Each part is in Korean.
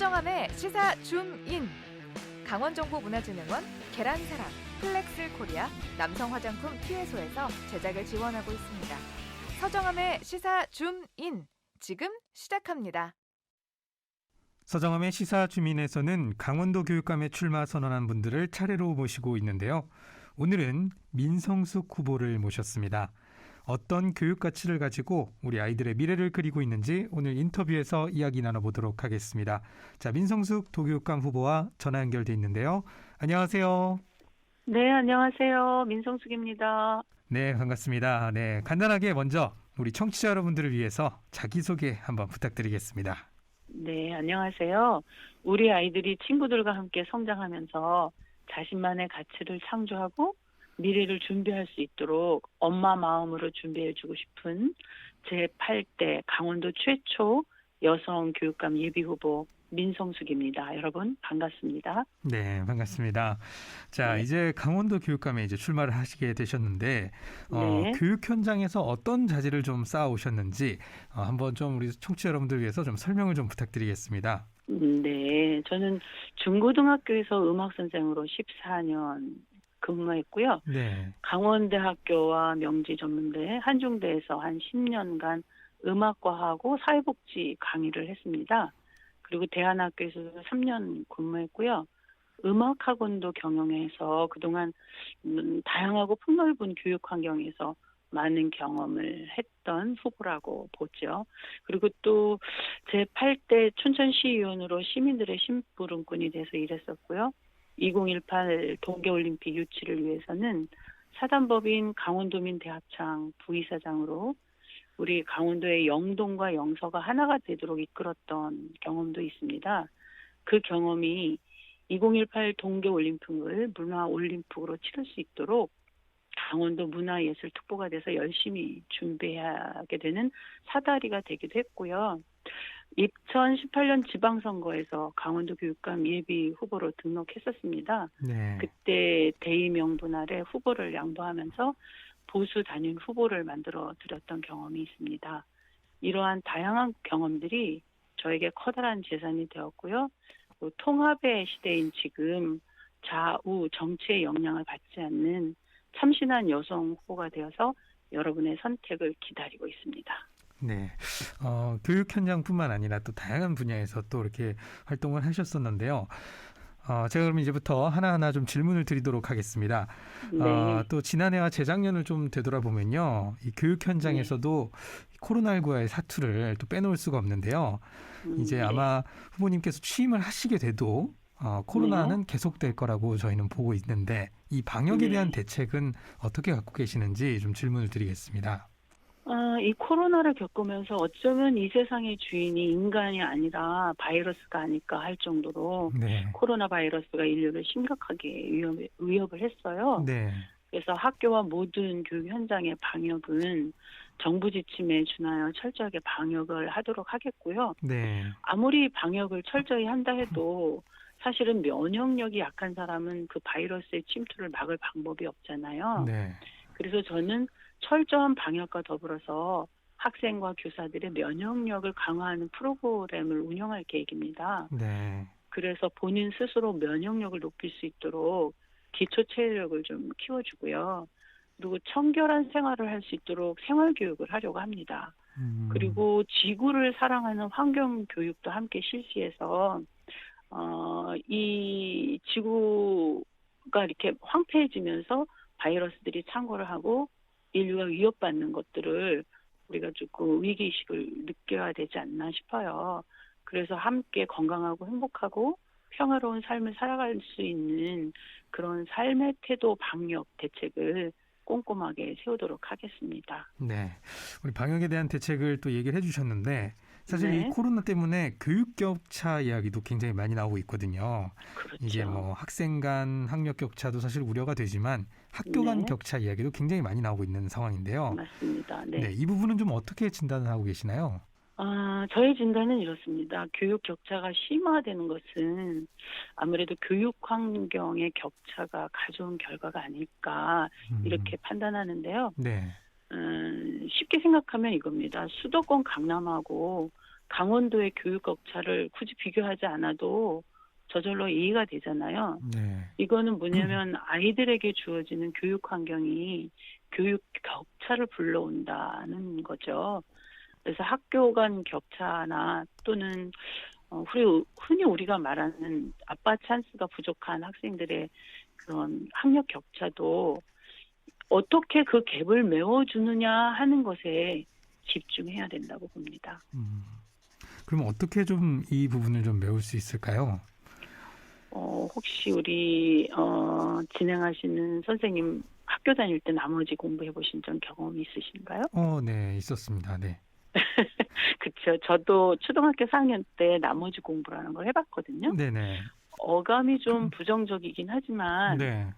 서정함의 시사 줌인. 강원정보문화진흥원, 계란사랑, 플렉스 코리아, 남성 화장품 티웨소에서 제작을 지원하고 있습니다. 서정함의 시사 줌인. 지금 시작합니다. 서정함의 시사 주민에서는 강원도 교육감에 출마 선언한 분들을 차례로 모시고 있는데요. 오늘은 민성숙 후보를 모셨습니다. 어떤 교육 가치를 가지고 우리 아이들의 미래를 그리고 있는지 오늘 인터뷰에서 이야기 나눠보도록 하겠습니다. 자, 민성숙 도교육감 후보와 전화 연결돼 있는데요. 안녕하세요. 네, 안녕하세요. 민성숙입니다. 네, 반갑습니다. 네, 간단하게 먼저 우리 청취자 여러분들을 위해서 자기소개 한번 부탁드리겠습니다. 네, 안녕하세요. 우리 아이들이 친구들과 함께 성장하면서 자신만의 가치를 창조하고 미래를 준비할 수 있도록 엄마 마음으로 준비해주고 싶은 제8대 강원도 최초 여성 교육감 예비후보 민성숙입니다. 여러분 반갑습니다. 네, 반갑습니다. 자, 네. 이제 강원도 교육감에 이제 출마를 하시게 되셨는데 네. 교육 현장에서 어떤 자질을 좀 쌓아오셨는지 한번 좀 우리 청취자 여러분들 위해서 좀 설명을 좀 부탁드리겠습니다. 네, 저는 중고등학교에서 음악 선생으로 14년 근무했고요. 네, 강원대학교와 명지전문대, 한중대에서 한 10년간 음악과하고 사회복지 강의를 했습니다. 그리고 대안학교에서도 3년 근무했고요. 음악학원도 경영해서 그동안 다양하고 폭넓은 교육 환경에서 많은 경험을 했던 후보라고 보죠. 그리고 또 제8대 춘천시의원으로 시민들의 심부름꾼이 돼서 일했었고요. 2018 동계올림픽 유치를 위해서는 사단법인 강원도민 대합창 부이사장으로 우리 강원도의 영동과 영서가 하나가 되도록 이끌었던 경험도 있습니다. 그 경험이 2018 동계올림픽을 문화올림픽으로 치를 수 있도록 강원도 문화예술특보가 돼서 열심히 준비하게 되는 사다리가 되기도 했고요. 2018년 지방선거에서 강원도 교육감 예비 후보로 등록했었습니다. 네, 그때 대의 명분 아래 후보를 양보하면서 보수 단일 후보를 만들어 드렸던 경험이 있습니다. 이러한 다양한 경험들이 저에게 커다란 재산이 되었고요. 또 통합의 시대인 지금 좌우 정치의 영향을 받지 않는 참신한 여성 후보가 되어서 여러분의 선택을 기다리고 있습니다. 네. 교육 현장뿐만 아니라 또 다양한 분야에서 또 이렇게 활동을 하셨었는데요. 제가 그럼 이제부터 하나하나 좀 질문을 드리도록 하겠습니다. 네. 또 지난해와 재작년을 좀 되돌아보면요. 이 교육 현장에서도 코로나19와의 사투를 또 빼놓을 수가 없는데요. 이제 네. 아마 후보님께서 취임을 하시게 돼도 코로나는 계속될 거라고 저희는 보고 있는데 이 방역에 네. 대한 대책은 어떻게 갖고 계시는지 좀 질문을 드리겠습니다. 이 코로나를 겪으면서 어쩌면 이 세상의 주인이 인간이 아니라 바이러스가 아닐까 할 정도로 네. 코로나 바이러스가 인류를 심각하게 위협을 했어요. 네. 그래서 학교와 모든 교육 현장의 방역은 정부 지침에 준하여 철저하게 방역을 하도록 하겠고요. 네. 아무리 방역을 철저히 한다 해도 사실은 면역력이 약한 사람은 그 바이러스의 침투를 막을 방법이 없잖아요. 네. 그래서 저는 철저한 방역과 더불어서 학생과 교사들의 면역력을 강화하는 프로그램을 운영할 계획입니다. 네. 그래서 본인 스스로 면역력을 높일 수 있도록 기초 체력을 좀 키워주고요. 그리고 청결한 생활을 할 수 있도록 생활교육을 하려고 합니다. 그리고 지구를 사랑하는 환경교육도 함께 실시해서 이 지구가 이렇게 황폐해지면서 바이러스들이 창궐을 하고 인류가 위협받는 것들을 우리가 조금 위기의식을 느껴야 되지 않나 싶어요. 그래서 함께 건강하고 행복하고 평화로운 삶을 살아갈 수 있는 그런 삶의 태도 방역 대책을 꼼꼼하게 세우도록 하겠습니다. 네. 우리 방역에 대한 대책을 또 얘기를 해주셨는데 사실 네. 이 코로나 때문에 교육 격차 이야기도 굉장히 많이 나오고 있거든요. 그렇죠. 이게 뭐 학생 간 학력 격차도 사실 우려가 되지만 학교 간 네. 격차 이야기도 굉장히 많이 나오고 있는 상황인데요. 맞습니다. 네. 네, 이 부분은 좀 어떻게 진단을 하고 계시나요? 저희 진단은 이렇습니다. 교육 격차가 심화되는 것은 아무래도 교육 환경의 격차가 가져온 결과가 아닐까 이렇게 판단하는데요. 네. 쉽게 생각하면 이겁니다. 수도권 강남하고 강원도의 교육 격차를 굳이 비교하지 않아도 저절로 이해가 되잖아요. 네. 이거는 뭐냐면 아이들에게 주어지는 교육 환경이 교육 격차를 불러온다는 거죠. 그래서 학교 간 격차나 또는 흔히 우리가 말하는 아빠 찬스가 부족한 학생들의 그런 학력 격차도 어떻게 그 갭을 메워주느냐 하는 것에 집중해야 된다고 봅니다. 그럼 어떻게 좀 이 부분을 좀 메울 수 있을까요? 혹시 우리 진행하시는 선생님 학교 다닐 때 나머지 공부해 보신 적 경험이 있으신가요? 네, 있었습니다. 네. 그렇죠. 저도 초등학교 4학년 때 나머지 공부라는 걸 해봤거든요. 네네. 어감이 좀 부정적이긴 하지만 네.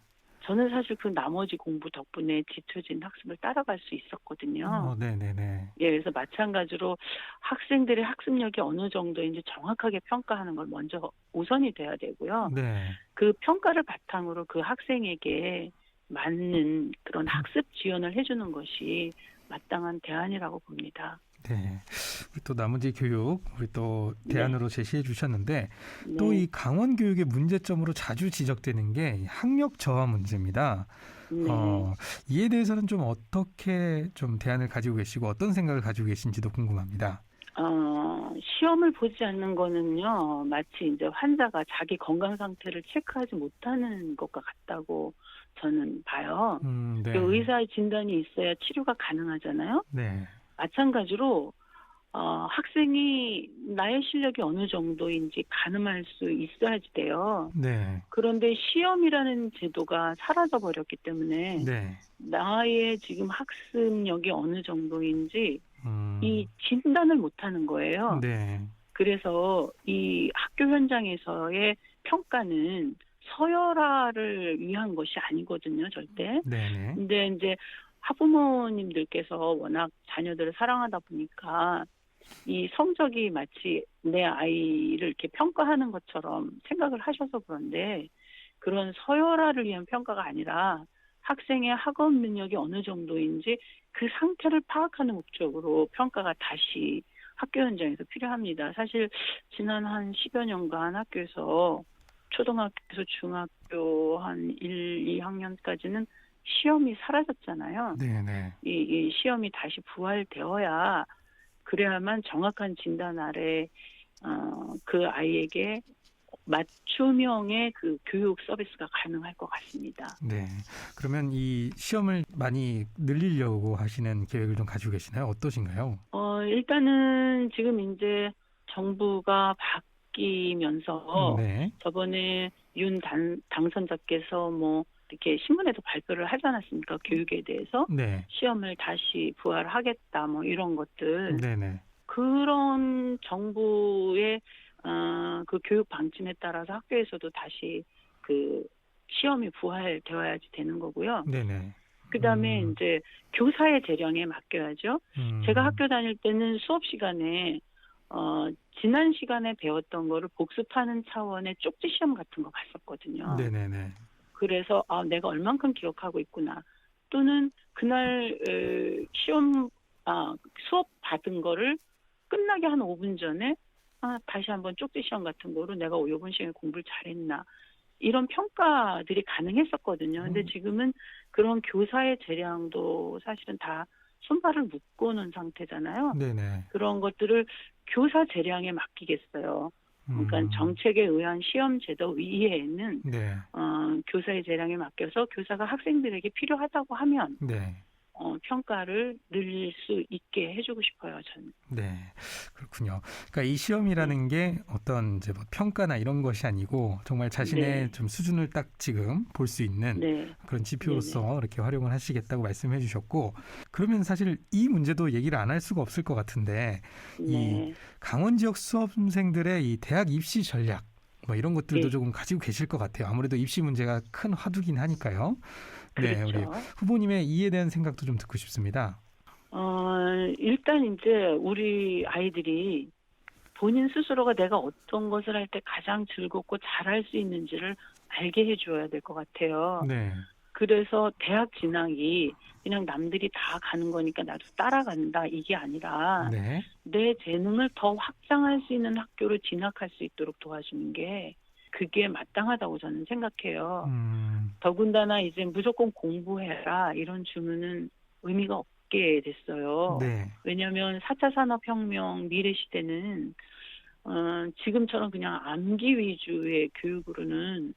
저는 사실 그 나머지 공부 덕분에 뒤처진 학습을 따라갈 수 있었거든요. 네네네. 예, 그래서 마찬가지로 학생들의 학습력이 어느 정도인지 정확하게 평가하는 걸 먼저 우선이 돼야 되고요. 네. 그 평가를 바탕으로 그 학생에게 맞는 그런 학습 지원을 해주는 것이 마땅한 대안이라고 봅니다. 네. 우리 또 나머지 교육, 우리 또 대안으로 제시해 주셨는데 또 네. 이 강원 교육의 문제점으로 자주 지적되는 게 학력 저하 문제입니다. 네. 이에 대해서는 좀 어떻게 좀 대안을 가지고 계시고 어떤 생각을 가지고 계신지도 궁금합니다. 시험을 보지 않는 거는요, 마치 이제 환자가 자기 건강 상태를 체크하지 못하는 것과 같다고 저는 봐요. 네. 그 의사의 진단이 있어야 치료가 가능하잖아요. 네. 마찬가지로 학생이 나의 실력이 어느 정도인지 가늠할 수 있어야지 돼요. 네. 그런데 시험이라는 제도가 사라져 버렸기 때문에 네. 나의 지금 학습력이 어느 정도인지 이 음, 진단을 못하는 거예요. 네. 그래서 이 학교 현장에서의 평가는 서열화를 위한 것이 아니거든요, 절대. 네네. 근데 이제 학부모님들께서 워낙 자녀들을 사랑하다 보니까 이 성적이 마치 내 아이를 이렇게 평가하는 것처럼 생각을 하셔서 그런데 그런 서열화를 위한 평가가 아니라 학생의 학업 능력이 어느 정도인지 그 상태를 파악하는 목적으로 평가가 다시 학교 현장에서 필요합니다. 사실 지난 한 10여 년간 학교에서 초등학교에서 중학교 한 1, 2학년까지는 시험이 사라졌잖아요. 네네. 이 시험이 다시 부활되어야 그래야만 정확한 진단 아래 그 아이에게 맞춤형의 그 교육 서비스가 가능할 것 같습니다. 네. 그러면 이 시험을 많이 늘리려고 하시는 계획을 좀 가지고 계시나요? 어떠신가요? 일단은 지금 이제 정부가 바뀌면서 네. 저번에 당선자께서 뭐 이렇게 신문에도 발표를 하지 않았습니까? 교육에 대해서 네. 시험을 다시 부활하겠다 뭐 이런 것들. 네네. 그런 정부의 그 교육 방침에 따라서 학교에서도 다시 그 시험이 부활되어야지 되는 거고요. 네네. 그다음에 이제 교사의 재량에 맡겨야죠. 제가 학교 다닐 때는 수업 시간에 지난 시간에 배웠던 거를 복습하는 차원의 쪽지 시험 같은 거 봤었거든요. 네네네. 그래서 내가 얼만큼 기억하고 있구나. 또는 그날 수업 받은 거를 끝나기 한 5분 전에 다시 한번 쪽지 시험 같은 거로 내가 이번 시간에 공부를 잘했나. 이런 평가들이 가능했었거든요. 근데 지금은 그런 교사의 재량도 사실은 다 손발을 묶어놓은 상태잖아요. 네네. 그런 것들을 교사 재량에 맡기겠어요. 그러니까 정책에 의한 시험 제도 위에는 네. 교사의 재량에 맡겨서 교사가 학생들에게 필요하다고 하면 네. 평가를 늘릴 수 있게 해주고 싶어요, 저는. 네, 그렇군요. 그러니까 이 시험이라는 게 어떤 이제 뭐 평가나 이런 것이 아니고 정말 자신의 네. 좀 수준을 딱 지금 볼 수 있는 네. 그런 지표로서 이렇게 활용을 하시겠다고 말씀해 주셨고, 그러면 사실 이 문제도 얘기를 안 할 수가 없을 것 같은데 이 네. 강원 지역 수험생들의 이 대학 입시 전략 뭐 이런 것들도 네. 조금 가지고 계실 것 같아요. 아무래도 입시 문제가 큰 화두긴 하니까요. 네, 그렇죠. 우리 후보님의 이에 대한 생각도 좀 듣고 싶습니다. 일단 이제 우리 아이들이 본인 스스로가 내가 어떤 것을 할 때 가장 즐겁고 잘할 수 있는지를 알게 해줘야 될 것 같아요. 네. 그래서 대학 진학이 그냥 남들이 다 가는 거니까 나도 따라간다 이게 아니라 네. 내 재능을 더 확장할 수 있는 학교로 진학할 수 있도록 도와주는 게 그게 마땅하다고 저는 생각해요. 더군다나 이제 무조건 공부해라 이런 주문은 의미가 없게 됐어요. 네. 왜냐하면 4차 산업혁명 미래 시대는 지금처럼 그냥 암기 위주의 교육으로는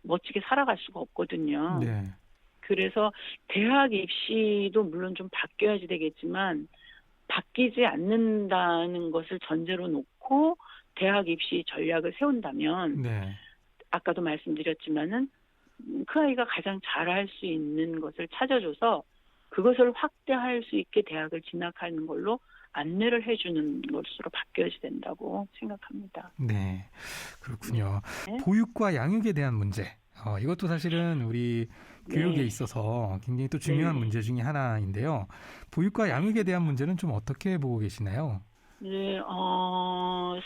멋지게 살아갈 수가 없거든요. 네. 그래서 대학 입시도 물론 좀 바뀌어야지 되겠지만 바뀌지 않는다는 것을 전제로 놓고 대학 입시 전략을 세운다면 네. 아까도 말씀드렸지만은 그 아이가 가장 잘할 수 있는 것을 찾아줘서 그것을 확대할 수 있게 대학을 진학하는 걸로 안내를 해주는 것으로 바뀌어야 된다고 생각합니다. 네. 그렇군요. 네. 보육과 양육에 대한 문제. 이것도 사실은 우리 교육에 네. 있어서 굉장히 또 중요한 네. 문제 중에 하나인데요. 보육과 양육에 대한 문제는 좀 어떻게 보고 계시나요? 네,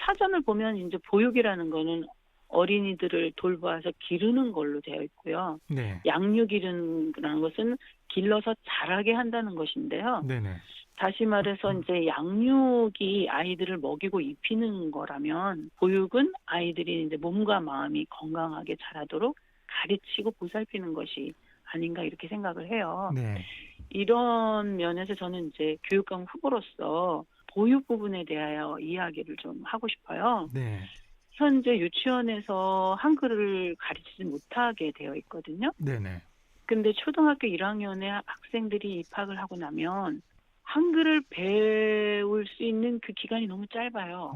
사전을 보면 이제 보육이라는 거는 어린이들을 돌봐서 기르는 걸로 되어 있고요. 네. 양육이라는 것은 길러서 자라게 한다는 것인데요. 네네. 다시 말해서 이제 양육이 아이들을 먹이고 입히는 거라면 보육은 아이들이 이제 몸과 마음이 건강하게 자라도록 가르치고 보살피는 것이 아닌가 이렇게 생각을 해요. 네. 이런 면에서 저는 이제 교육감 후보로서 보육 부분에 대하여 이야기를 좀 하고 싶어요. 네. 현재 유치원에서 한글을 가르치지 못하게 되어 있거든요. 네네. 근데 초등학교 1학년에 학생들이 입학을 하고 나면 한글을 배울 수 있는 그 기간이 너무 짧아요.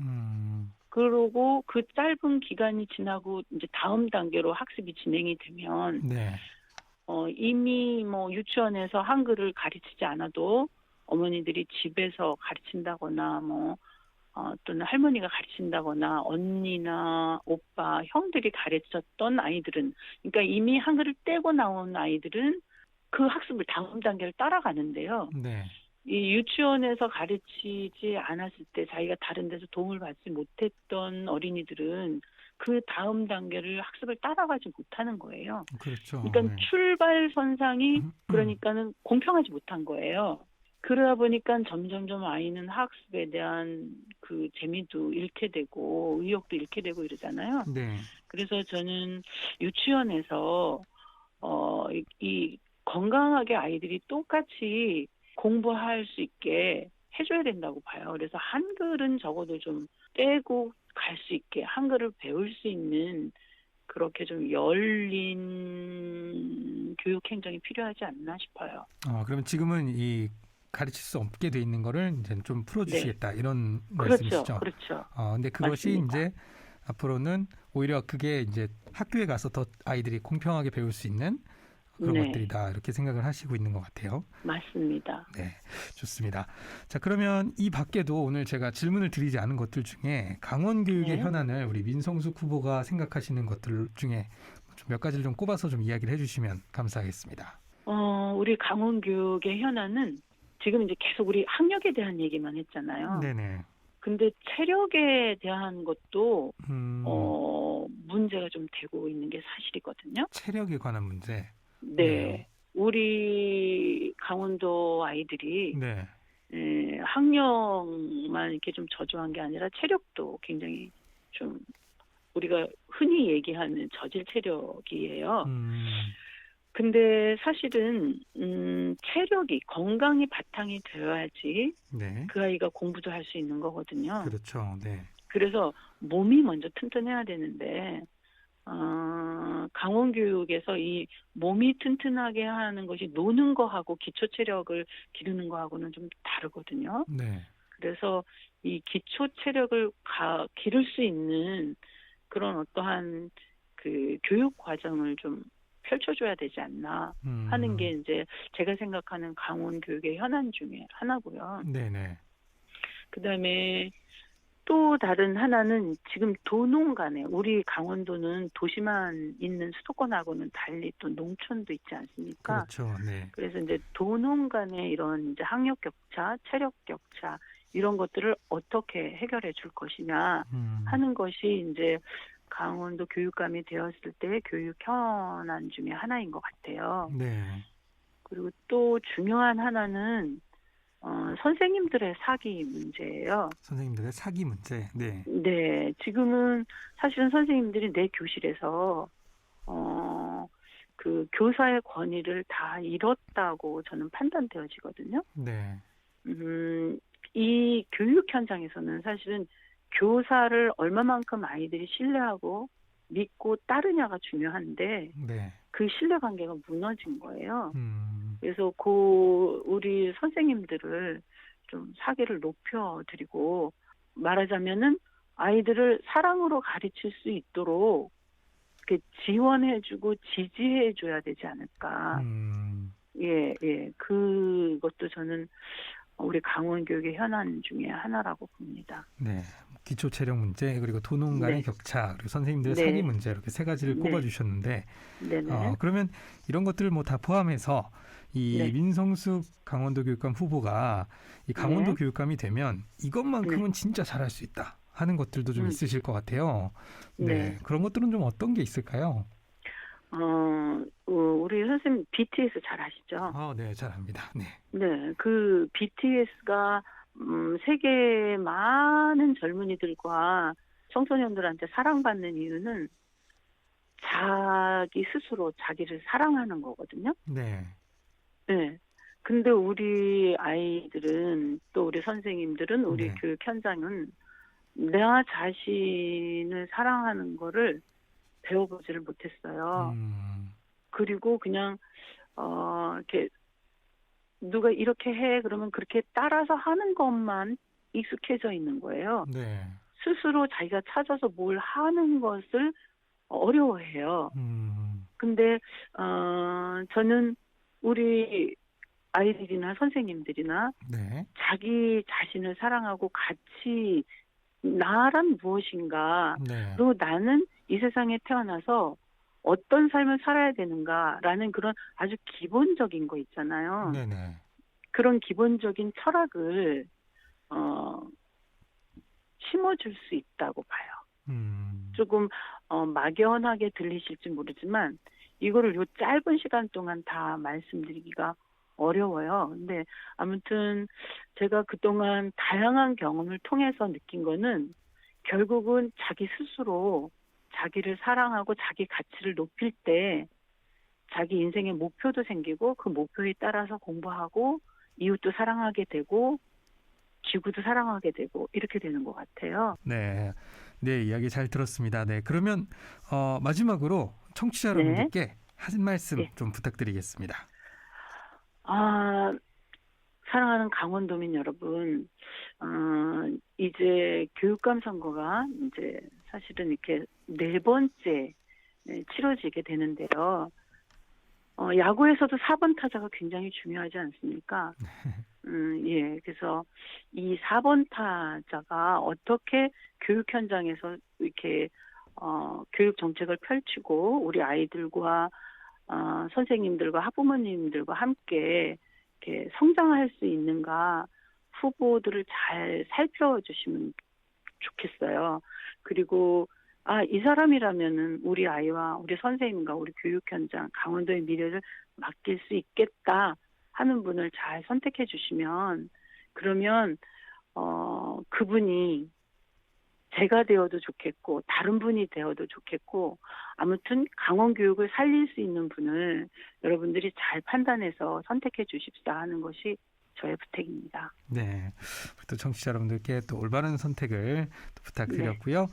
그러고 그 짧은 기간이 지나고 이제 다음 단계로 학습이 진행이 되면 네. 이미 뭐 유치원에서 한글을 가르치지 않아도 어머니들이 집에서 가르친다거나 또는 할머니가 가르친다거나 언니나 오빠, 형들이 가르쳤던 아이들은 그러니까 이미 한글을 떼고 나온 아이들은 그 학습을 다음 단계를 따라가는데요. 네. 이 유치원에서 가르치지 않았을 때 자기가 다른 데서 도움을 받지 못했던 어린이들은 그 다음 단계를 학습을 따라가지 못하는 거예요. 그렇죠. 그러니까 네. 출발선상이 그러니까는 공평하지 못한 거예요. 그러다 보니까 점점점 아이는 학습에 대한 그 재미도 잃게 되고 의욕도 잃게 되고 이러잖아요. 네. 그래서 저는 유치원에서 이 건강하게 아이들이 똑같이 공부할 수 있게 해줘야 된다고 봐요. 그래서 한글은 적어도 좀 떼고 갈 수 있게 한글을 배울 수 있는 그렇게 좀 열린 교육 행정이 필요하지 않나 싶어요. 그러면 지금은 이 가르칠 수 없게 돼 있는 거를 이제 좀 풀어주시겠다 이런 말씀이시죠? 그렇죠. 근데 그것이 맞습니다. 이제 앞으로는 오히려 그게 이제 학교에 가서 더 아이들이 공평하게 배울 수 있는 그런 네. 것들이다 이렇게 생각을 하시고 있는 것 같아요. 맞습니다. 네, 좋습니다. 자, 그러면 이 밖에도 오늘 제가 질문을 드리지 않은 것들 중에 강원교육의 네. 현안을 우리 민성숙 후보가 생각하시는 것들 중에 좀 몇 가지를 좀 꼽아서 좀 이야기를 해주시면 감사하겠습니다. 우리 강원교육의 현안은 지금 이제 계속 우리 학력에 대한 얘기만 했잖아요. 네네. 근데 체력에 대한 것도 문제가 좀 되고 있는 게 사실이거든요. 체력에 관한 문제. 네. 우리 강원도 아이들이 네. 학력만 이렇게 좀 저조한 게 아니라 체력도 굉장히 좀 우리가 흔히 얘기하는 저질 체력이에요. 근데 사실은 체력이 건강이 바탕이 되어야지 네. 그 아이가 공부도 할 수 있는 거거든요. 그렇죠. 네. 그래서 몸이 먼저 튼튼해야 되는데 강원교육에서 이 몸이 튼튼하게 하는 것이 노는 거하고 기초 체력을 기르는 거하고는 좀 다르거든요. 네. 그래서 이 기초 체력을 기를 수 있는 그런 어떠한 그 교육 과정을 좀 펼쳐줘야 되지 않나 하는 게 이제 제가 생각하는 강원 교육의 현안 중에 하나고요. 네네. 그다음에 또 다른 하나는 지금 도농 간에 우리 강원도는 도시만 있는 수도권하고는 달리 또 농촌도 있지 않습니까? 그렇죠. 네. 그래서 이제 도농 간의 이런 이제 학력 격차, 체력 격차 이런 것들을 어떻게 해결해 줄 것이냐 하는 것이 이제 강원도 교육감이 되었을 때 교육 현안 중에 하나인 것 같아요. 네. 그리고 또 중요한 하나는 선생님들의 사기 문제예요. 선생님들의 사기 문제. 네. 네, 지금은 사실은 선생님들이 내 교실에서 그 교사의 권위를 다 잃었다고 저는 판단되어지거든요. 네. 이 교육 현장에서는 사실은 교사를 얼마만큼 아이들이 신뢰하고 믿고 따르냐가 중요한데 네. 그 신뢰관계가 무너진 거예요. 음. 그래서 우리 선생님들을 좀 사기를 높여드리고 말하자면은 아이들을 사랑으로 가르칠 수 있도록 이렇게 지원해주고 지지해줘야 되지 않을까. 예, 예. 그것도 저는 우리 강원 교육의 현안 중에 하나라고 봅니다. 네. 기초 체력 문제, 그리고 도농 간의 네. 격차, 그리고 선생님들의 네. 사기 문제, 이렇게 세 가지를 네. 꼽아주셨는데, 네네. 그러면 이런 것들을 뭐 다 포함해서 이 네. 민성숙 강원도 교육감 후보가 이 강원도 네. 교육감이 되면 이것만큼은 진짜 잘할 수 있다 하는 것들도 좀 있으실 것 같아요. 네. 네. 그런 것들은 좀 어떤 게 있을까요? 우리 선생님 BTS 잘 아시죠? 네, 잘합니다. 네. 네, 그 BTS가 세계 많은 젊은이들과 청소년들한테 사랑받는 이유는 자기 스스로 자기를 사랑하는 거거든요. 네. 네. 근데 우리 아이들은 또 우리 선생님들은 우리 네. 교육 현장은 나 자신을 사랑하는 거를 배워보지를 못했어요. 그리고 그냥 이렇게 누가 이렇게 해 그러면 그렇게 따라서 하는 것만 익숙해져 있는 거예요. 네. 스스로 자기가 찾아서 뭘 하는 것을 어려워해요. 근데 저는 우리 아이들이나 선생님들이나 네. 자기 자신을 사랑하고 같이 나란 무엇인가, 네. 그리고 나는 이 세상에 태어나서 어떤 삶을 살아야 되는가라는 그런 아주 기본적인 거 있잖아요. 네네. 그런 기본적인 철학을 심어줄 수 있다고 봐요. 조금 막연하게 들리실지 모르지만 이거를 요 짧은 시간 동안 다 말씀드리기가 어려워요. 근데 아무튼 제가 그동안 다양한 경험을 통해서 느낀 거는 결국은 자기 스스로 자기를 사랑하고 자기 가치를 높일 때 자기 인생의 목표도 생기고 그 목표에 따라서 공부하고 이웃도 사랑하게 되고 지구도 사랑하게 되고 이렇게 되는 것 같아요. 네. 네, 이야기 잘 들었습니다. 네. 그러면 마지막으로 청취자 여러분들께 한 말씀 네. 좀 부탁드리겠습니다. 사랑하는 강원도민 여러분, 이제 교육감 선거가 이제 사실은 이렇게 4번째 치러지게 되는데요. 야구에서도 4번 타자가 굉장히 중요하지 않습니까? 예, 그래서 이 4번 타자가 어떻게 교육 현장에서 이렇게 교육 정책을 펼치고 우리 아이들과 선생님들과 학부모님들과 함께 이렇게 성장할 수 있는가 후보들을 잘 살펴주시면 좋겠어요. 그리고 이 사람이라면은 우리 아이와 우리 선생님과 우리 교육 현장 강원도의 미래를 맡길 수 있겠다 하는 분을 잘 선택해 주시면 그러면 그분이 제가 되어도 좋겠고 다른 분이 되어도 좋겠고 아무튼 강원 교육을 살릴 수 있는 분을 여러분들이 잘 판단해서 선택해 주십사 하는 것이 저의 부탁입니다. 네. 또 청취자 여러분들께 또 올바른 선택을 또 부탁드렸고요.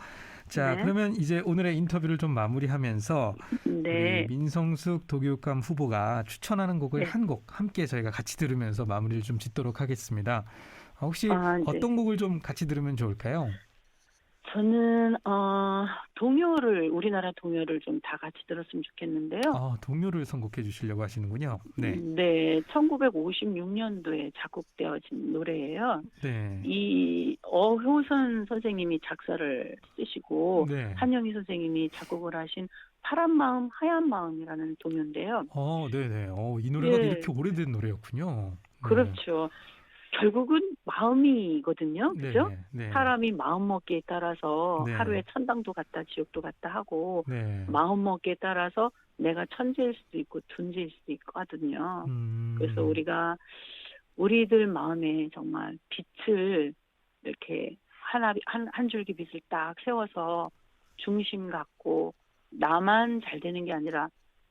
자, 그러면 이제 오늘의 인터뷰를 좀 마무리하면서 우리 민성숙 도교육감 후보가 추천하는 곡을 한 곡 함께 저희가 같이 들으면서 마무리를 좀 짓도록 하겠습니다. 혹시 어떤 곡을 좀 같이 들으면 좋을까요? 저는 동요를 우리나라 동요를 좀 다 같이 들었으면 좋겠는데요. 동요를 선곡해 주시려고 하시는군요. 네. 네, 1956년도에 작곡되어진 노래예요. 네. 이 어효선 선생님이 작사를 쓰시고 한영희 선생님이 작곡을 하신 파란 마음 하얀 마음이라는 동요인데요. 네네. 이 노래가 이렇게 오래된 노래였군요. 그렇죠. 결국은 마음이거든요. 그죠? 네. 네. 사람이 마음먹기에 따라서 네. 하루에 천당도 갔다 지옥도 갔다 하고 네. 마음먹기에 따라서 내가 천재일 수도 있고 둔재일 수도 있거든요. 그래서 우리가 우리들 마음에 정말 빛을 이렇게 한 줄기 빛을 딱 세워서 중심 갖고 나만 잘 되는 게 아니라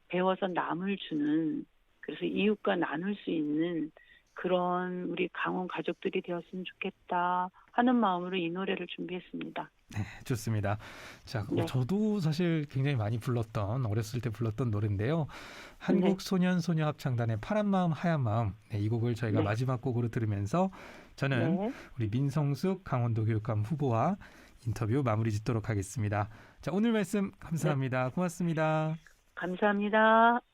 배워서 남을 주는, 그래서 이웃과 나눌 수 있는 그런 우리 강원 가족들이 되었으면 좋겠다 하는 마음으로 이 노래를 준비했습니다. 네, 좋습니다. 자, 네. 저도 사실 굉장히 많이 불렀던, 어렸을 때 불렀던 노래인데요. 한국 소년 소녀 합창단의 파란 마음 하얀 마음, 네, 이 곡을 저희가 네. 마지막 곡으로 들으면서 저는 네. 우리 민성숙 강원도 교육감 후보와 인터뷰 마무리 짓도록 하겠습니다. 자, 오늘 말씀 감사합니다. 고맙습니다. 감사합니다.